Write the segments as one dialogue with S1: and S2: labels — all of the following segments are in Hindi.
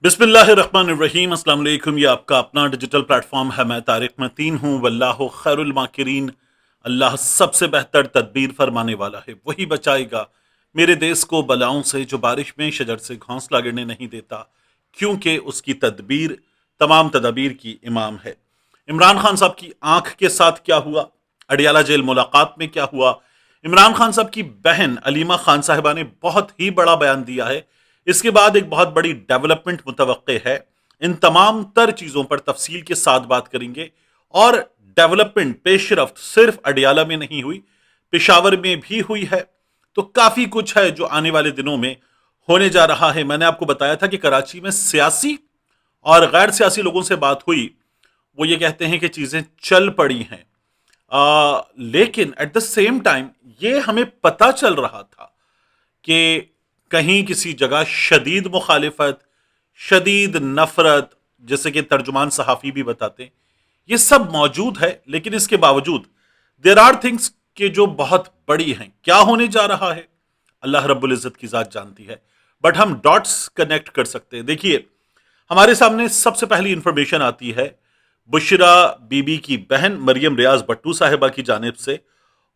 S1: बिस्मिल्लाहिर्रहमानिर्रहीम अस्सलाम वालेकुम। ये आपका अपना डिजिटल प्लेटफॉर्म है। मैं तारिक मतीन हूँ। वल्लाहु खैरुल माकिरीन। अल्लाह सबसे बेहतर तदबीर फरमाने वाला है, वही बचाएगा मेरे देश को बलाओं से, जो बारिश में शजर से घोंसला गिरने नहीं देता, क्योंकि उसकी तदबीर तमाम तदाबीर की इमाम है। इमरान खान साहब की आंख के साथ क्या हुआ, अडियाला जेल मुलाकात में क्या हुआ, इमरान खान साहब की बहन अलीमा खान साहिबा ने बहुत ही बड़ा बयान दिया है। इसके बाद एक बहुत बड़ी डेवलपमेंट मुतवक्के है। इन तमाम तर चीज़ों पर तफसील के साथ बात करेंगे। और डेवलपमेंट पेशरफ्त सिर्फ अडियाला में नहीं हुई, पेशावर में भी हुई है। तो काफ़ी कुछ है जो आने वाले दिनों में होने जा रहा है। मैंने आपको बताया था कि कराची में सियासी और गैर सियासी लोगों से बात हुई। वो ये कहते हैं कि चीज़ें चल पड़ी हैं। लेकिन एट द सेम टाइम ये हमें पता चल रहा था कि कहीं किसी जगह शदीद मुखालिफत, शदीद नफरत, जैसे कि तर्जुमान सहाफ़ी भी बताते हैं, ये सब मौजूद है। लेकिन इसके बावजूद देर आर थिंग्स के जो बहुत बड़ी हैं। क्या होने जा रहा है अल्लाह रब्बुल इज़्ज़त की ज़ात जानती है, बट हम डॉट्स कनेक्ट कर सकते हैं। देखिए, हमारे सामने सबसे पहली इंफॉर्मेशन आती है बुशरा बीबी की बहन मरियम रियाज भट्टू साहिबा की जानिब से।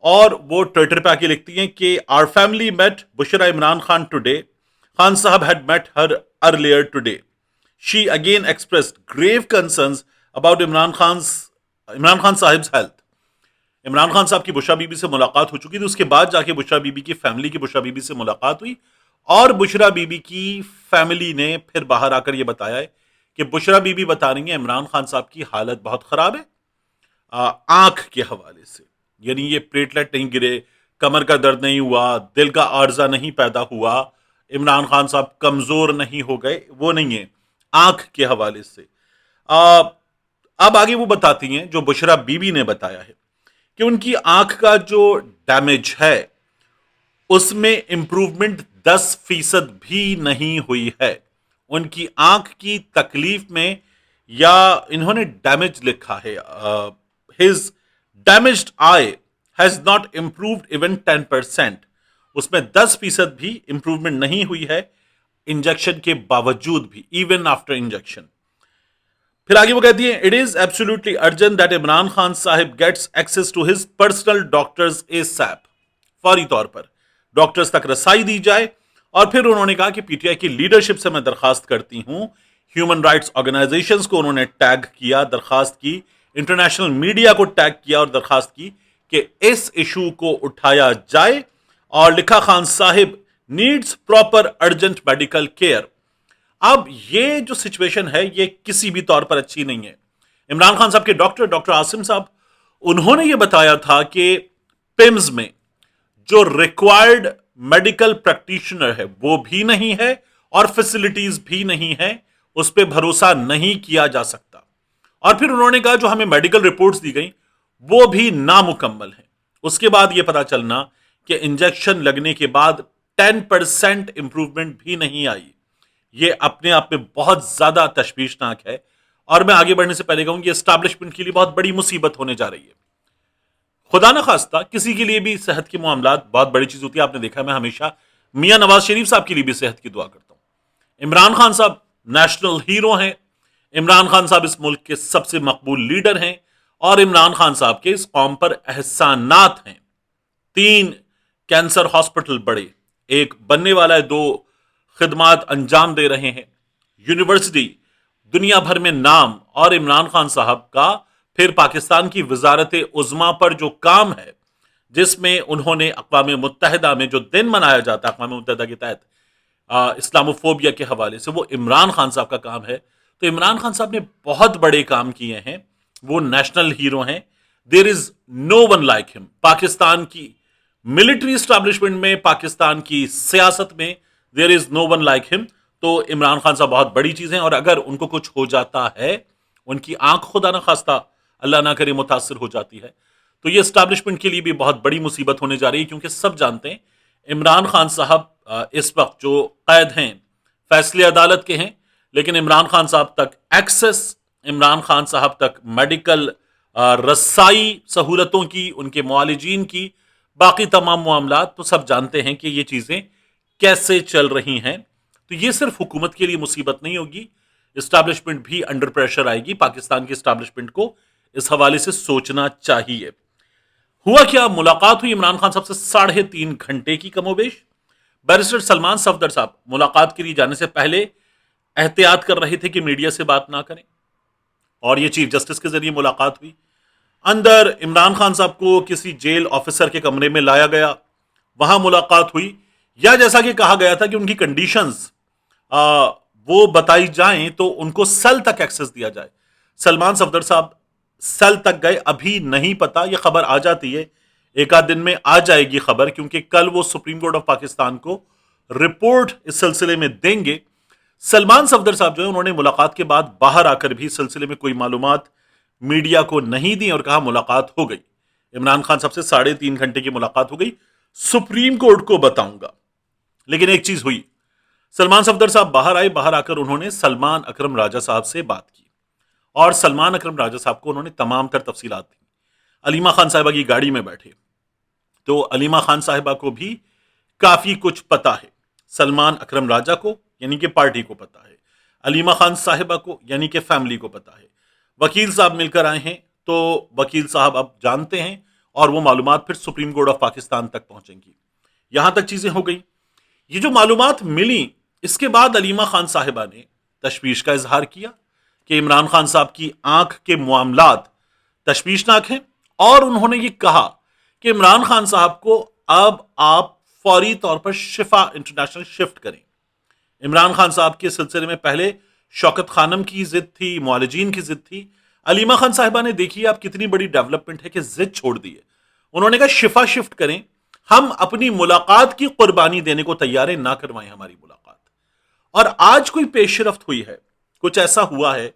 S1: और वो ट्विटर पे आके लिखती हैं कि our family met Bushra Imran Khan today. Khan साहब had met her earlier today. She again expressed grave concerns about Imran Khan साहिब्स हेल्थ। इमरान खान साहब की बुशरा बीबी से मुलाकात हो चुकी थी। उसके बाद जाके बुशरा बीबी की फैमिली की बुशरा बीबी से मुलाकात हुई। और बुशरा बीबी की फैमिली ने फिर बाहर आकर यह बताया है कि बुशरा बीबी बता रही है इमरान खान साहब की हालत बहुत खराब है, आंख के हवाले से। यानी ये प्लेटलेट नहीं गिरे, कमर का दर्द नहीं हुआ, दिल का आर्जा नहीं पैदा हुआ, इमरान खान साहब कमजोर नहीं हो गए, वो नहीं है, आंख के हवाले से। आ, अब आगे वो बताती हैं, जो बुशरा बीबी ने बताया है, कि उनकी आंख का जो डैमेज है उसमें इंप्रूवमेंट 10% भी नहीं हुई है। उनकी आंख की तकलीफ में, या इन्होंने डैमेज लिखा है, his damaged I has not improved even 10%। उसमें 10% भी इंप्रूवमेंट नहीं हुई है इंजेक्शन के बावजूद भी, इवन आफ्टर इंजेक्शन। फिर आगे वो कहती है, it is absolutely urgent that Imran Khan sahib gets access to his personal doctors ASAP. फौरी तौर पर डॉक्टर्स तक रसाई दी जाए। और फिर उन्होंने कहा कि पीटीआई की लीडरशिप से मैं दरखास्त करती हूं, ह्यूमन राइट्स ऑर्गेनाइजेशंस को उन्होंने टैग किया, दरखास्त की, इंटरनेशनल मीडिया को टैग किया और दरखास्त की कि इस इशू को उठाया जाए। और लिखा, Khan Sahib needs proper urgent medical care. अब ये जो सिचुएशन है ये किसी भी तौर पर अच्छी नहीं है। इमरान खान साहब के डॉक्टर आसिम साहब, उन्होंने ये बताया था कि पिम्स में जो रिक्वायर्ड मेडिकल प्रैक्टिशनर है वो भी नहीं है और फैसिलिटीज भी नहीं है, उस पर भरोसा नहीं किया जा सकता। और फिर उन्होंने कहा जो हमें मेडिकल रिपोर्ट्स दी गई वो भी नामुकम्मल है। उसके बाद यह पता चलना कि इंजेक्शन लगने के बाद 10% इंप्रूवमेंट भी नहीं आई। ये अपने आप में बहुत ज्यादा तशवीशनाक है। और मैं आगे बढ़ने से पहले कहूं, ये एस्टैब्लिशमेंट के लिए बहुत बड़ी मुसीबत होने जा रही है। खुदा ना खास्ता किसी के लिए भी सेहत के मामलात बहुत बड़ी चीज होती है। आपने देखा, मैं हमेशा मियां नवाज शरीफ साहब के लिए भी सेहत की दुआ करता हूं। इमरान खान साहब नेशनल हीरो हैं। इमरान खान साहब इस मुल्क के सबसे मकबूल लीडर हैं। और इमरान खान साहब के इस कौम पर एहसानात हैं। 3 कैंसर हॉस्पिटल बड़े, एक बनने वाला है, 2 खिदमात अंजाम दे रहे हैं, यूनिवर्सिटी दुनिया भर में नाम। और इमरान खान साहब का फिर पाकिस्तान की वजारत उज़्मा पर जो काम है, जिसमें उन्होंने अक़वाम मुत्तहिदा में जो दिन मनाया जाता है अक़वाम मुत्तहिदा के तहत इस्लामोफोबिया के हवाले से, वो इमरान खान साहब का काम है। तो इमरान खान साहब ने बहुत बड़े काम किए हैं। वो नेशनल हीरो हैं। There is no one like him. Pakistan की मिलिट्री स्टैब्लिशमेंट में, पाकिस्तान की सियासत में there is no one like him. तो इमरान खान साहब बहुत बड़ी चीज हैं। और अगर उनको कुछ हो जाता है, उनकी आंख खुदा ना खास्ता अल्लाह ना करे मुतासर हो जाती है, तो ये स्टैब्लिशमेंट के लिए भी बहुत बड़ी मुसीबत होने जा रही है। क्योंकि सब जानते हैं इमरान खान साहब इस वक्त जो कैद हैं फैसले अदालत के हैं, लेकिन इमरान खान साहब तक एक्सेस, इमरान खान साहब तक मेडिकल रसाई सहूलतों की, उनके मुआलिजीन की, बाकी तमाम मामला तो सब जानते हैं कि ये चीज़ें कैसे चल रही हैं। तो ये सिर्फ हुकूमत के लिए मुसीबत नहीं होगी, इस्टेब्लिशमेंट भी अंडर प्रेशर आएगी। पाकिस्तान की इस्टेब्लिशमेंट को इस हवाले से सोचना चाहिए। हुआ क्या, मुलाकात हुई इमरान खान साहब से 3.5 घंटे की कमोबेश। बैरिस्टर सलमान सफदर साहब मुलाकात के लिए जाने से पहले एहतियात कर रहे थे कि मीडिया से बात ना करें, और ये चीफ जस्टिस के जरिए मुलाकात हुई। अंदर इमरान खान साहब को किसी जेल ऑफिसर के कमरे में लाया गया, वहां मुलाकात हुई, या जैसा कि कहा गया था कि उनकी कंडीशंस वो बताई जाएं तो उनको सेल तक एक्सेस दिया जाए। सलमान सफदर साहब सेल तक गए, अभी नहीं पता, यह खबर आ जाती है, एक आध दिन में आ जाएगी खबर, क्योंकि कल वो सुप्रीम कोर्ट ऑफ पाकिस्तान को रिपोर्ट इस सिलसिले में देंगे। सलमान सफदर साहब जो है उन्होंने मुलाकात के बाद बाहर आकर भी इस सिलसिले में कोई मालूमात मीडिया को नहीं दी और कहा मुलाकात हो गई, इमरान खान साहब से 3.5 घंटे की मुलाकात हो गई, सुप्रीम कोर्ट को बताऊंगा। लेकिन एक चीज हुई, सलमान सफदर साहब बाहर आए, बाहर आकर उन्होंने सलमान अकरम राजा साहब से बात की और सलमान अकरम राजा साहब को उन्होंने तमाम तर तफसीलात दी। अलीमा खान साहिबा की गाड़ी में बैठे तो अलीमा खान साहिबा को भी काफी कुछ पता है, सलमान अकरम राजा को यानी कि पार्टी को पता है, अलीमा खान साहिबा को यानी कि फैमिली को पता है। वकील साहब मिलकर आए हैं तो वकील साहब अब जानते हैं और वो मालूमात फिर सुप्रीम कोर्ट ऑफ पाकिस्तान तक पहुंचेंगी। यहां तक चीजें हो गई। ये जो मालूमात मिली, इसके बाद अलीमा खान साहिबा ने तशवीश का इजहार किया कि इमरान खान साहब की आंख के मामलात तशवीशनाक हैं, और उन्होंने ये कहा कि इमरान खान साहब को अब आप फौरी तौर पर शिफा इंटरनेशनल शिफ्ट करें। इमरान खान साहब के सिलसिले में पहले शौकत खानम की जिद थी, मुआलिजीन की जिद थी। अलीमा खान साहिबा ने देखिए आप कितनी बड़ी डेवलपमेंट है कि जिद छोड़ दी है। उन्होंने कहा शिफा शिफ्ट करें, हम अपनी मुलाकात की कुर्बानी देने को तैयार है, ना करवाएं हमारी मुलाकात। और आज कोई पेशरफ्त हुई है, कुछ ऐसा हुआ है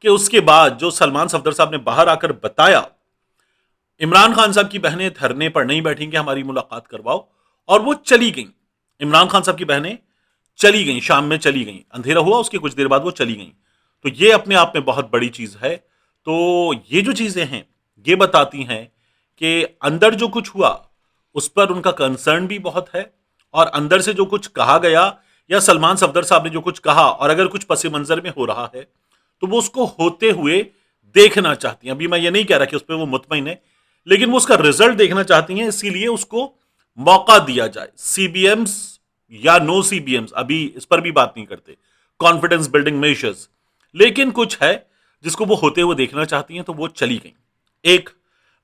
S1: कि उसके बाद जो सलमान सफदर साहब ने बाहर आकर बताया, इमरान खान साहब की बहनें धरने पर नहीं बैठेंगे, हमारी मुलाकात करवाओ, और वो चली गई। इमरान खान साहब की बहनें चली गई, शाम में चली गई, अंधेरा हुआ उसके कुछ देर बाद वो चली गई। तो ये अपने आप में बहुत बड़ी चीज है। तो ये जो चीजें हैं ये बताती हैं कि अंदर जो कुछ हुआ उस पर उनका कंसर्न भी बहुत है, और अंदर से जो कुछ कहा गया या सलमान सफदर साहब ने जो कुछ कहा, और अगर कुछ पस मंजर में हो रहा है तो वो उसको होते हुए देखना चाहती हैं। अभी मैं ये नहीं कह रहा कि उस पर वो मुतमईन है, लेकिन वो उसका रिजल्ट देखना चाहती हैं, इसीलिए उसको मौका दिया जाए। सीबीएम्स या नो सीबीएम्स, अभी इस पर भी बात नहीं करते, कॉन्फिडेंस बिल्डिंग मेजर्स, लेकिन कुछ है जिसको वो होते हुए देखना चाहती हैं, तो वो चली गई। एक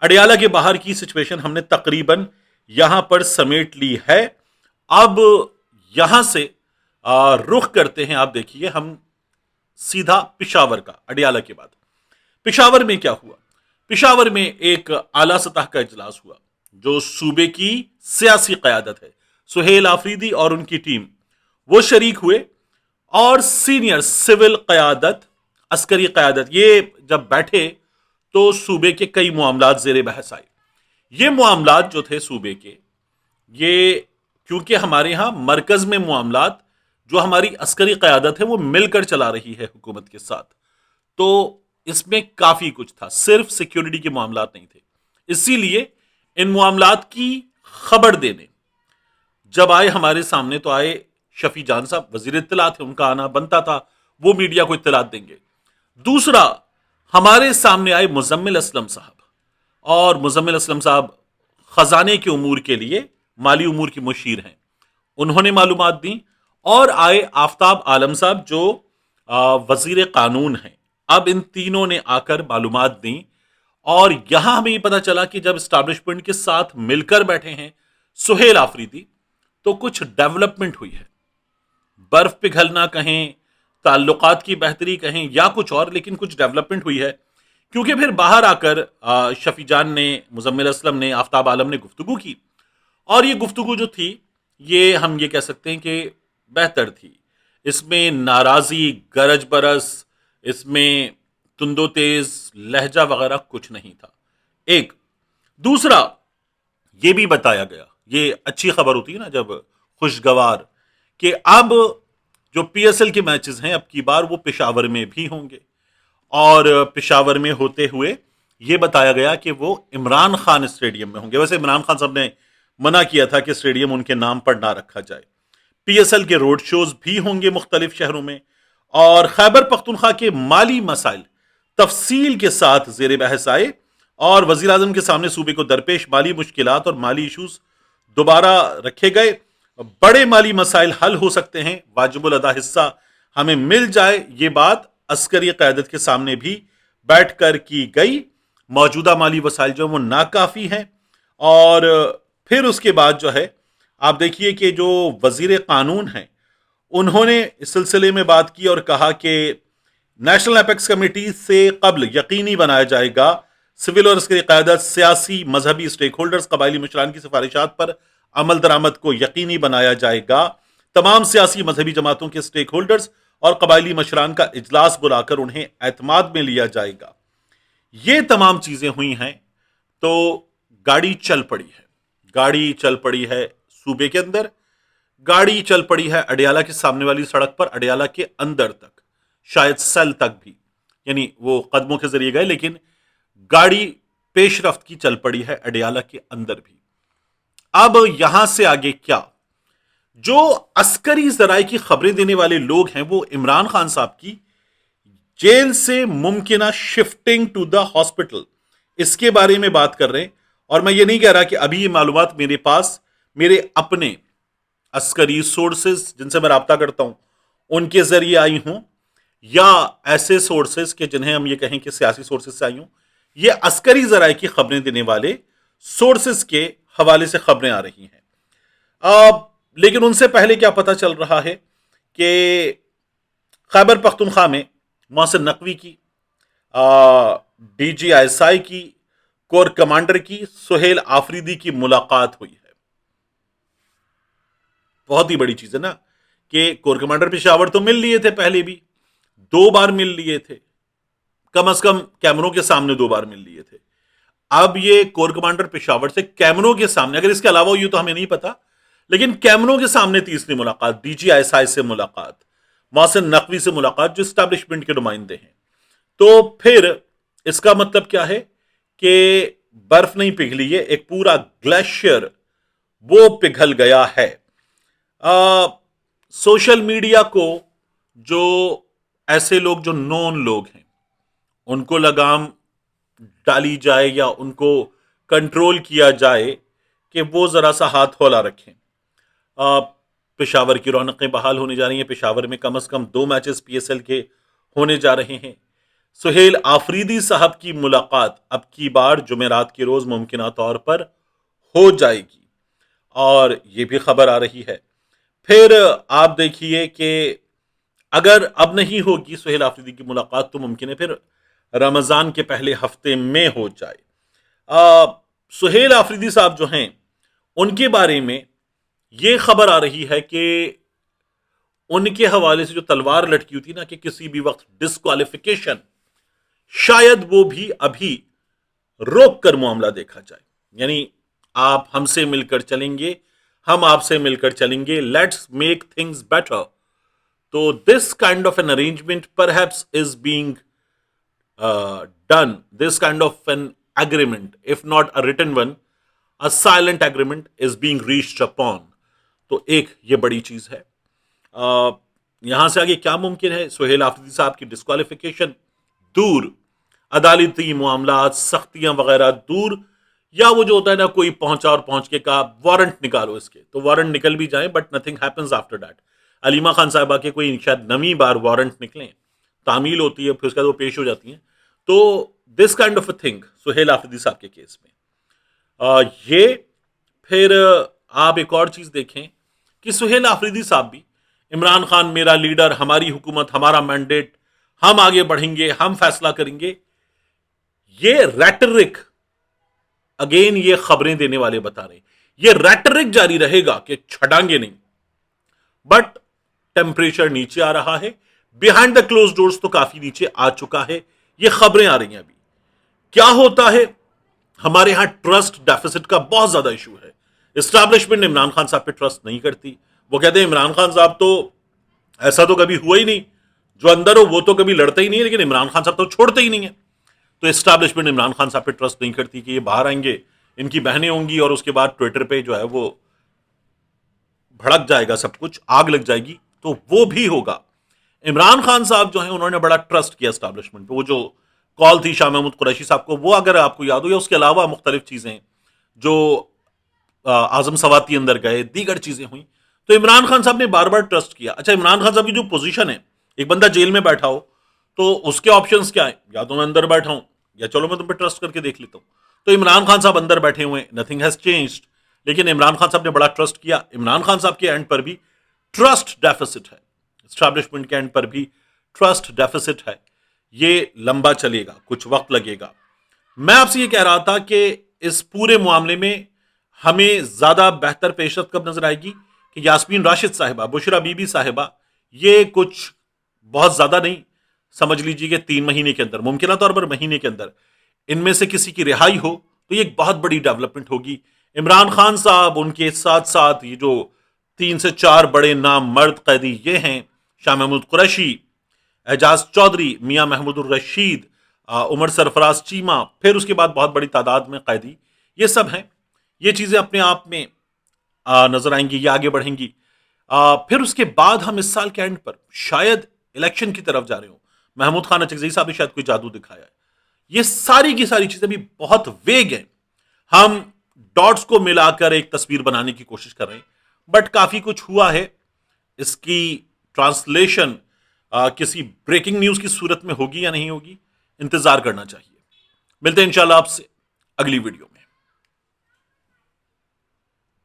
S1: अडियाला के बाहर की सिचुएशन हमने तकरीबन यहां पर समेट ली है। अब यहां से रुख करते हैं, आप देखिए, हम सीधा पिशावर का, अडियाला के बाद पिशावर में क्या हुआ। पिशावर में एक आला सतह का इजलास हुआ, जो सूबे की सियासी क़यादत है, सुहेल आफरीदी और उनकी टीम, वो शरीक हुए, और सीनियर सिविल क़यादत, अस्करी क़यादत, ये जब बैठे तो सूबे के कई मामलात ज़ेरे बहस आए। ये मामलात जो थे सूबे के, ये क्योंकि हमारे यहां मरकज में मामलात जो हमारी अस्करी क़यादत है वो मिलकर चला रही है हुकूमत के साथ, तो इसमें काफी कुछ था, सिर्फ सिक्योरिटी के मामलात नहीं थे। इसीलिए इन मामलात की खबर देने जब आए हमारे सामने, तो आए शफी जान साहब, वजीर इत्तलात थे, उनका आना बनता था, वो मीडिया को इत्तलात देंगे। दूसरा, हमारे सामने आए मुजम्मिल असलम साहब, और मुजम्मिल असलम साहब खजाने के उमूर के लिए माली उमूर की मुशीर हैं, उन्होंने मालूमात दी। और आए आफ्ताब आलम साहब जो वजीर कानून हैं। अब इन तीनों ने आकर मालूमात दी, और यहां हमें ये पता चला कि जब एस्टैब्लिशमेंट के साथ मिलकर बैठे हैं सुहेल आफरीदी, तो कुछ डेवलपमेंट हुई है। बर्फ पिघलना कहें, ताल्लुकात की बेहतरी कहें, या कुछ और, लेकिन कुछ डेवलपमेंट हुई है। क्योंकि फिर बाहर आकर शफी जान ने, मुजम्मिल असलम ने, आफ्ताब आलम ने गुफ्तगू की, और ये गुफ्तगू जो थी, ये हम ये कह सकते हैं कि बेहतर थी। इसमें नाराजी, गरज बरस, इसमें तुंदो तेज लहजा वगैरह कुछ नहीं था। एक दूसरा, ये भी बताया गया, ये अच्छी खबर होती है ना जब खुशगवार, कि अब जो पीएसएल के मैचेस हैं अब की बार वो पेशावर में भी होंगे, और पेशावर में होते हुए ये बताया गया कि वो इमरान खान स्टेडियम में होंगे। वैसे इमरान खान साहब ने मना किया था कि स्टेडियम उनके नाम पर ना रखा जाए। PSL के रोड शोज भी होंगे मुख्तलिफ शहरों में, और खैबर पख्तूनख्वा के माली मसाइल तफसील के साथ जेर बहस आए, और वजीर आजम के सामने सूबे को दरपेश माली मुश्किलात और माली इशूज दोबारा रखे गए। बड़े माली मसाइल हल हो सकते हैं, वाजिबुल अदा हिस्सा हमें मिल जाए, ये बात अस्करी क़यादत के सामने भी बैठकर की गई। मौजूदा माली वसाइल जो वो नाकाफी हैं, और फिर उसके बाद जो है आप देखिए कि जो वजीर कानून हैं उन्होंने इस सिलसिले में बात की और कहा कि नेशनल एपेक्स कमेटी से कब्ल यकीनी बनाया जाएगा सिविल और अस्करी क़यादत, सियासी मजहबी स्टेक होल्डर्स, कबायली मुशरान की सिफारिशात पर अमल दरामद को यकीनी बनाया जाएगा। तमाम सियासी मजहबी जमातों के स्टेक होल्डर्स और कबायली मशरान का इजलास बुलाकर उन्हें एतमाद में लिया जाएगा। ये तमाम चीजें हुई हैं तो गाड़ी चल पड़ी है, गाड़ी चल पड़ी है सूबे के अंदर, गाड़ी चल पड़ी है अडियाला के सामने वाली सड़क पर, अडियाला के अंदर तक, शायद सेल तक भी, यानी वो कदमों के जरिए गए, लेकिन गाड़ी पेशरफ्त की चल पड़ी है अडियाला के अंदर भी। अब यहां से आगे क्या? जो अस्करी जराए की खबरें देने वाले लोग हैं वो इमरान खान साहब की जेल से मुमकिना शिफ्टिंग टू द हॉस्पिटल, इसके बारे में बात कर रहे हैं। और मैं ये नहीं कह रहा कि अभी ये मालूमात मेरे पास मेरे अपने अस्करी सोर्सेज जिनसे मैं राब्ता करता हूं उनके जरिए आई हूं, या ऐसे सोर्सेज के जिन्हें हम ये कहें कि सियासी सोर्सेज से आई हूं, ये अस्करी जराए की खबरें देने वाले सोर्सेज के हवाले से खबरें आ रही हैं। लेकिन उनसे पहले क्या पता चल रहा है कि खैबर पख्तूनख्वा में मोहसिन नकवी की, DGISI की, कोर कमांडर की, सुहेल आफरीदी की मुलाकात हुई है। बहुत ही बड़ी चीज है ना कि कोर कमांडर पेशावर तो मिल लिए थे, पहले भी 2 बार मिल लिए थे, कम से कम कैमरों के सामने 2 बार मिल लिए थे। अब ये कोर कमांडर पेशावर से कैमरों के सामने, अगर इसके अलावा हुई तो हमें नहीं पता, लेकिन कैमरों के सामने तीसरी मुलाकात, DGISI से मुलाकात, मोहसिन नकवी से मुलाकात जो स्टैब्लिशमेंट के नुमाइंदे हैं। तो फिर इसका मतलब क्या है कि बर्फ नहीं पिघली है, एक पूरा ग्लेशियर वो पिघल गया है। सोशल मीडिया को जो ऐसे लोग जो नॉन लोग हैं उनको लगाम डाली जाए या उनको कंट्रोल किया जाए कि वो जरा सा हाथ हौला रखें। पेशावर की रौनकें बहाल होने जा रही हैं, पेशावर में कम से कम 2 मैचेस PSL के होने जा रहे हैं। सुहेल आफरीदी साहब की मुलाकात अब की बार जुमेरात के रोज मुमकिन तौर पर हो जाएगी, और ये भी खबर आ रही है। फिर आप देखिए कि अगर अब नहीं होगी सुहेल आफरीदी की मुलाकात तो मुमकिन है फिर रमजान के पहले हफ्ते में हो जाए। सुहेल आफरीदी साहब जो हैं उनके बारे में यह खबर आ रही है कि उनके हवाले से जो तलवार लटकी हुई थी ना कि किसी भी वक्त डिस्क्वालिफिकेशन, शायद वो भी अभी रोक कर मामला देखा जाए। यानी आप हमसे मिलकर चलेंगे, हम आपसे मिलकर चलेंगे, लेट्स मेक थिंग्स बेटर। तो this kind of an arrangement perhaps is being done, this kind of an agreement, if not a written one, a silent agreement is being reached upon. तो एक ये बड़ी चीज है। यहां से आगे क्या मुमकिन है? सुहेल आफरीदी साहब की डिस्क्वालिफिकेशन दूर, अदालती मामला, सख्तियां वगैरह दूर, या वो जो होता है ना कोई पहुंचा और पहुंच के कहा वारंट निकालो इसके, तो वारंट निकल भी जाए but nothing happens after that. Aleema Khan साहिबा के कोई शायद 9वीं बार वारंट निकले, तामील होती है, फिर उसके बाद वो पेश हो जाती हैं। तो this kind of a thing Suhail Afridi sahab के केस में ये। फिर आप एक और चीज देखें कि सुहेल आफरीदी साहब भी इमरान खान मेरा लीडर, हमारी हुकूमत, हमारा मैंडेट, हम आगे बढ़ेंगे, हम फैसला करेंगे, ये रेटरिक, अगेन ये खबरें देने वाले बता रहे हैं, ये रेटरिक जारी रहेगा कि छड़ांगे नहीं, बट टेम्परेचर नीचे आ रहा है, बिहाइंड द क्लोज डोर्स तो काफी नीचे आ चुका है, ये खबरें आ रही हैं। अभी क्या होता है, हमारे यहां ट्रस्ट डेफिसिट का बहुत ज्यादा इशू है। एस्टैब्लिशमेंट इमरान खान साहब पे ट्रस्ट नहीं करती, वो कहते हैं इमरान खान साहब तो ऐसा तो कभी हुआ ही नहीं, जो अंदर हो वो तो कभी लड़ता ही नहीं है, लेकिन इमरान खान साहब तो छोड़ते ही नहीं है। तो एस्टैब्लिशमेंट इमरान खान साहब पे ट्रस्ट नहीं करती कि ये बाहर आएंगे, इनकी बहनें होंगी और उसके बाद ट्विटर पे जो है वो भड़क जाएगा, सब कुछ आग लग जाएगी, तो वो भी होगा। इमरान खान साहब जो हैं उन्होंने बड़ा ट्रस्ट किया एस्टैब्लिशमेंट पे। वो जो कॉल थी शाह महमूद कुरैशी साहब को, वो अगर आपको याद हो, या उसके अलावा मुख्तलिफ चीजें जो आजम सवाती अंदर गए, दीगर चीजें हुई, तो इमरान खान साहब ने बार बार ट्रस्ट किया। अच्छा, इमरान खान साहब की जो पोजीशन है, एक बंदा जेल में बैठा हो तो उसके ऑप्शंस क्या है? या तो मैं अंदर बैठा हूं, या चलो मैं तुम पे ट्रस्ट करके देख लेता हूं। तो इमरान खान साहब अंदर बैठे हुए, नथिंग हैज चेंज्ड, लेकिन इमरान खान साहब ने बड़ा ट्रस्ट किया। इमरान खान साहब के एंड पर भी ट्रस्ट डेफिसिट है, एस्टैब्लिशमेंट के एंड पर भी ट्रस्ट डेफिसिट है। ये लंबा चलेगा, कुछ वक्त लगेगा। मैं आपसे ये कह रहा था कि इस पूरे मामले में हमें ज्यादा बेहतर पेशरफ कब नजर आएगी कि यास्मीन राशिद साहिबा, बुशरा बीबी साहिबा, ये कुछ बहुत ज्यादा नहीं, समझ लीजिए कि 3 महीने के अंदर, मुमकिन तौर पर महीने के अंदर इनमें से किसी की रिहाई हो, तो ये एक बहुत बड़ी डेवलपमेंट होगी। इमरान खान साहब, उनके साथ साथ ये जो 3 से 4 बड़े नाम मर्द कैदी ये हैं, शाह महमूद कुरैशी, एजाज चौधरी, मियां महमूदुर रशीद, उमर सरफराज चीमा, फिर उसके बाद बहुत बड़ी तादाद में कैदी, ये सब हैं। ये चीजें अपने आप में नजर आएंगी, ये आगे बढ़ेंगी। फिर उसके बाद हम इस साल के एंड पर शायद इलेक्शन की तरफ जा रहे हो। महमूद खान अचकजई साहब ने शायद कोई जादू दिखाया है। ये सारी की सारी चीजें भी बहुत वेग हैं। हम डॉट्स को मिलाकर एक तस्वीर बनाने की कोशिश कर रहे हैं, बट काफी कुछ हुआ है। इसकी ट्रांसलेशन किसी ब्रेकिंग न्यूज की सूरत में होगी या नहीं होगी, इंतजार करना चाहिए। मिलते हैं इंशाल्लाह आपसे अगली वीडियो।